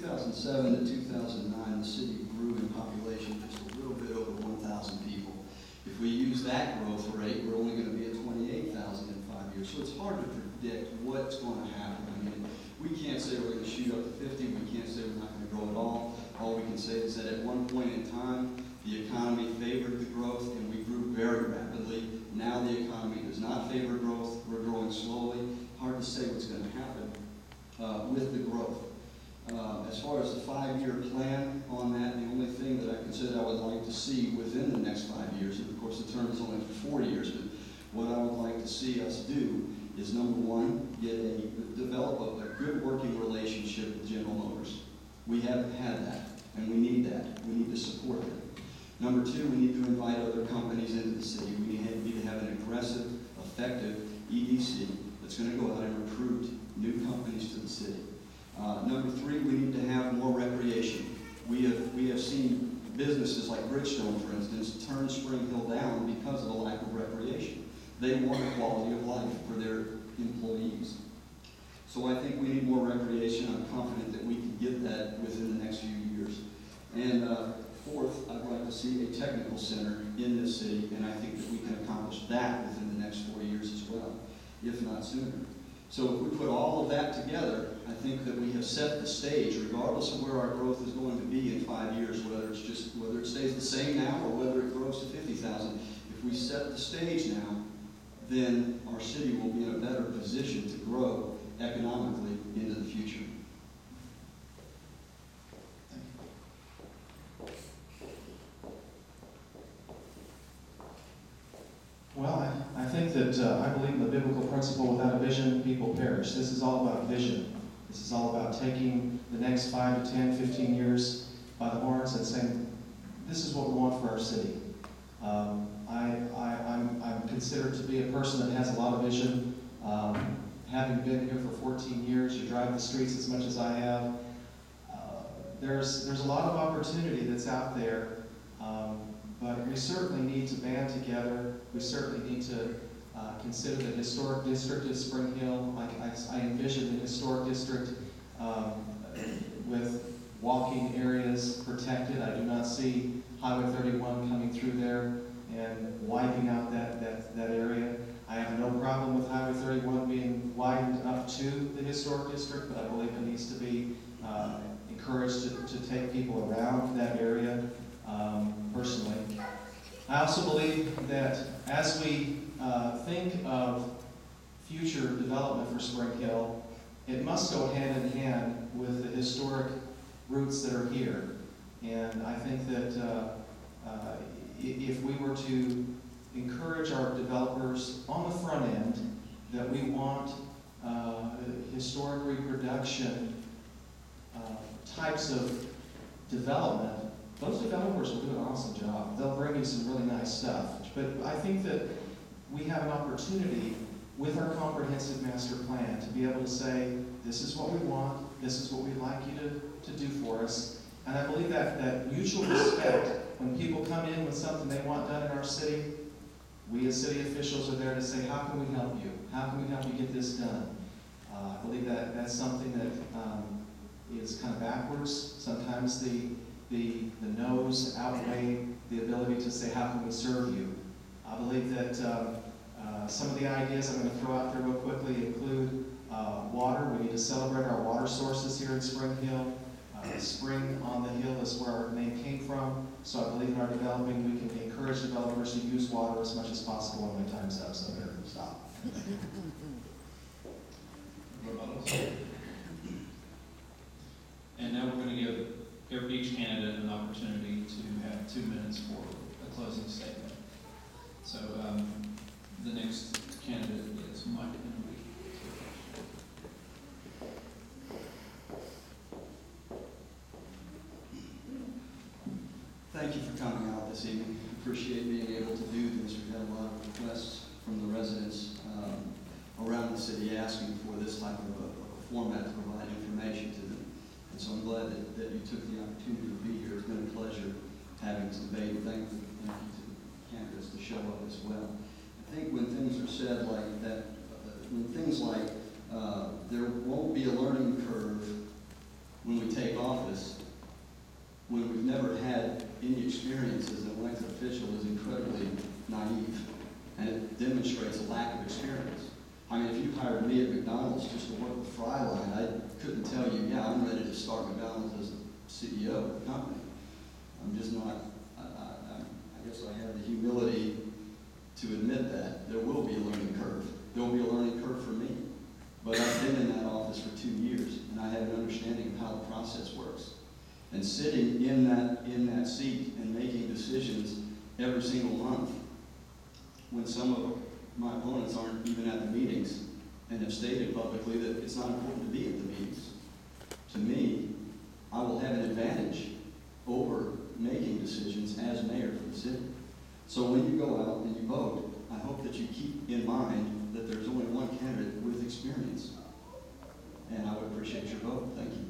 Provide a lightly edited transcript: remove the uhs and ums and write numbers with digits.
2007 to 2009, the city grew in population just a little bit over 1,000 people. If we use that growth rate, we're only going to be at 28,000 in 5 years. So it's hard to predict what's going to happen. I mean, we can't say we're going to shoot up to 50. We can't say we're not going to grow at all. All we can say is that at one point in time, the economy favored the growth, and we grew very rapidly. Now the economy does not favor growth. We're growing slowly. Hard to say what's going to happen with the growth. As far as the 5-year plan on that, the only thing that I can say that I would like to see within the next 5 years, and of course the term is only for 4 years, but what I would like to see us do is, number one, develop a good working relationship with General Motors. We haven't had that, and we need that. We need to support them. Number two, we need to invite other companies into the city. We need to have an aggressive, effective EDC that's going to go out and recruit new companies to the city. Number three, we need to have more recreation. We have seen businesses like Bridgestone, for instance, turn Spring Hill down because of the lack of recreation. They want a quality of life for their employees. So I think we need more recreation. I'm confident that we can get that within the next few years. And fourth, I'd like to see a technical center in this city, and I think that we can accomplish that within the next 4 years as well, if not sooner. So if we put all of that together, I think that we have set the stage, regardless of where our growth is going to be in 5 years, whether it stays the same now or whether it grows to 50,000. If we set the stage now, then our city will be in a better position to grow economically into the future. Well, I think that I believe in the biblical principle, without a vision, people perish. This is all about vision. This is all about taking the next 5 to 10, 15 years by the horns and saying, this is what we want for our city. I'm considered to be a person that has a lot of vision. Having been here for 14 years, you drive the streets as much as I have. There's a lot of opportunity that's out there. But we certainly need to band together. We certainly need to consider the historic district of Spring Hill. I envision the historic district with walking areas protected. I do not see Highway 31 coming through there and wiping out that area. I have no problem with Highway 31 being widened up to the historic district, but I believe it needs to be encouraged to take people around that area. Personally, I also believe that as we think of future development for Spring Hill, it must go hand in hand with the historic roots that are here. And I think that if we were to encourage our developers on the front end, that we want historic reproduction types of development, those developers will do an awesome job. They'll bring you some really nice stuff. But I think that we have an opportunity with our comprehensive master plan to be able to say, this is what we want, this is what we'd like you to do for us. And I believe that mutual respect, when people come in with something they want done in our city, we as city officials are there to say, how can we help you? How can we help you get this done? I believe that that's something that is kind of backwards. Sometimes the no's outweigh the ability to say, how can we serve you? I believe that some of the ideas I'm going to throw out there real quickly include water. We need to celebrate our water sources here in Spring Hill. Spring on the hill is where our name came from. So I believe in our developing, we can encourage developers to use water as much as possible. When my time's up, so I'm going to stop. And now we're going to give each candidate an opportunity to have 2 minutes for a closing statement. So the next candidate is Mike. Thank you for coming out this evening. Appreciate being able to do this. We've had a lot of requests from the residents around the city asking for this type of a format to provide information to them. And so I'm glad that you took the opportunity to be here. It's been a pleasure having this debate. Thank you to candidates to show up as well. I think when things are said like that, when things like there won't be a learning curve when we take office, never had any experience as an elected official is incredibly naive, and it demonstrates a lack of experience. I mean, if you hired me at McDonald's just to work the fry line, I couldn't tell you, yeah, I'm ready to start McDonald's as the CEO of the company. I'm just not, I guess I have the humility to admit that. There will be a learning curve. There will be a learning curve for me. But I've been in that office for 2 years, and I have an understanding of how the process works. And sitting in that seat and making decisions every single month, when some of my opponents aren't even at the meetings and have stated publicly that it's not important to be at the meetings, to me, I will have an advantage over making decisions as mayor for the city. So when you go out and you vote, I hope that you keep in mind that there's only one candidate with experience. And I would appreciate your vote. Thank you.